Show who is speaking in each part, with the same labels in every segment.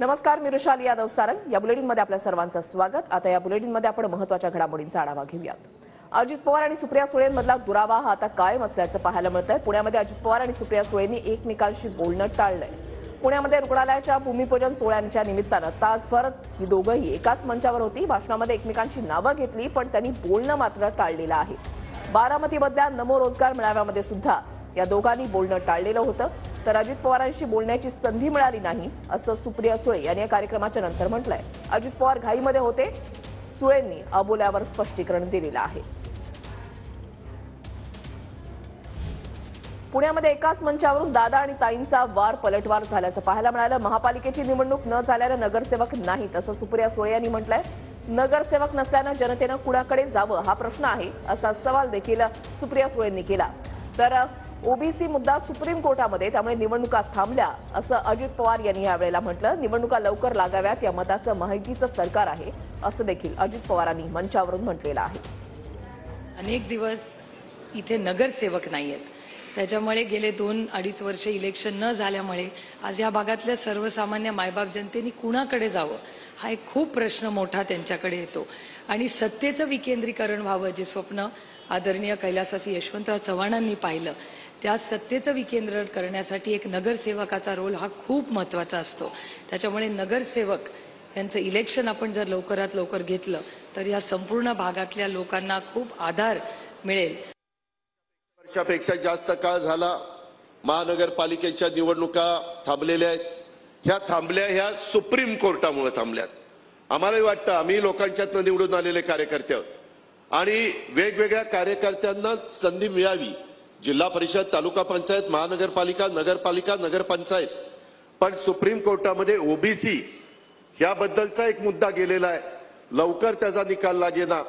Speaker 1: नमस्कार, मी रुशाली यादव सारंग। या बुलेटिनमध्ये आपल्या सर्वांचं स्वागत। आता या बुलेटिनमध्ये आपण महत्त्वाच्या घडामोडींचा आढावा घेऊयात। अजित पवार आणि सुप्रिया सुळेंमधला दुरावा हा आता कायम असल्याचं पाहायला मिळतंय। पुण्यामध्ये अजित पवार आणि सुप्रिया सुळेंनी एकमेकांशी बोलणं टाळलंय। पुण्यामध्ये रुग्णालयाच्या भूमिपूजन सोहळ्याच्या निमित्तानं तासभर ही दोघंही एकाच मंचावर होती। भाषणामध्ये एकमेकांची नावं घेतली, पण त्यांनी बोलणं मात्र टाळलेलं आहे। बारामतीमधल्या नमो रोजगार मेळाव्यामध्ये सुद्धा या दोघांनी बोलणं टाळलेलं होतं। तर अजित पवारांशी बोलण्याची संधी मिळाली नाही असं सुप्रिया सुळे यांनी या कार्यक्रमाच्या नंतर म्हटलंय। अजित पवार घाईमध्ये होते, सुळेंनी अबोल्यावर स्पष्टीकरण दिलेलं आहे। पुण्यामध्ये एकाच मंचावरून दादा आणि ताईंचा वार पलटवार झाल्याचं पाहायला मिळालं। महापालिकेची निवडणूक न झाल्यानं नगरसेवक नाहीत असं सुप्रिया सुळे यांनी म्हटलंय। नगरसेवक नसल्यानं जनतेनं कुणाकडे जावं हा प्रश्न आहे असा सवाल देखील सुप्रिया सुळेंनी केला। तर ओबीसी मुद्दा सुप्रीम कोर्टामध्ये, त्यामुळे निवडणुका थांबल्या असं अजित पवार यांनी यावेळेला म्हटलं। निवडणुका लवकर लागाव्यात या मताचं माहितीचं सरकार आहे असं देखील अजित पवारांनी मंचावरून म्हटलेलं आहे।
Speaker 2: अनेक दिवस इथे नगरसेवक नाहीयेत, त्याच्यामुळे गेले 2-2.5 वर्ष इलेक्शन न झाल्यामुळे आज या भागातल्या सर्वसामान्य मायबाप जनतेने कुणाकडे जावं हा एक खूप प्रश्न मोठा त्यांच्याकडे येतो। आणि सत्तेचं विकेंद्रीकरण व्हावं जे स्वप्न आदरणीय कैलासवासी यशवंतराव चव्हाणांनी पाहिलं, त्या सत्तेचं विकेंद्रीकरण करण्यासाठी एक नगरसेवकाचा रोल हा खूप महत्त्वाचा असतो। त्याच्यामुळे नगरसेवक यांचं इलेक्शन आपण जर लवकरात लवकर घेतलं तर या संपूर्ण भागातल्या लोकांना खूप आधार मिळेल।
Speaker 3: वर्षापेक्षा जास्त काळ झाला महानगरपालिकेच्या निवडणुका थांबलेल्या आहेत। ह्या थांबल्या ह्या सुप्रीम कोर्टामुळे थांबल्यात। आम्हालाही वाटतं आम्ही लोकांच्यातनं निवडून आलेले कार्यकर्ते आहोत आणि वेगवेगळ्या कार्यकर्त्यांना संधी मिळावी, जिल्हा परिषद, तालुका पंचायत, महानगरपालिका, नगरपालिका, नगरपंचायत। पण सुप्रीम कोर्टामध्ये ओबीसी याबद्दलचा एक मुद्दा गेलेला आहे, लवकर त्याचा निकाल लागेना।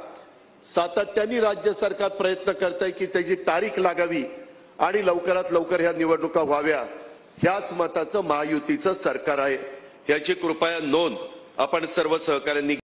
Speaker 3: सातत्याने राज्य सरकार प्रयत्न करत आहे की त्याची तारीख लागावी आणि लवकरात लवकर ह्या निवडणुका व्हाव्या। ह्याच मताचं महायुतीचं सरकार आहे, याची कृपया नोंद आपण सर्व सहकाऱ्यांनी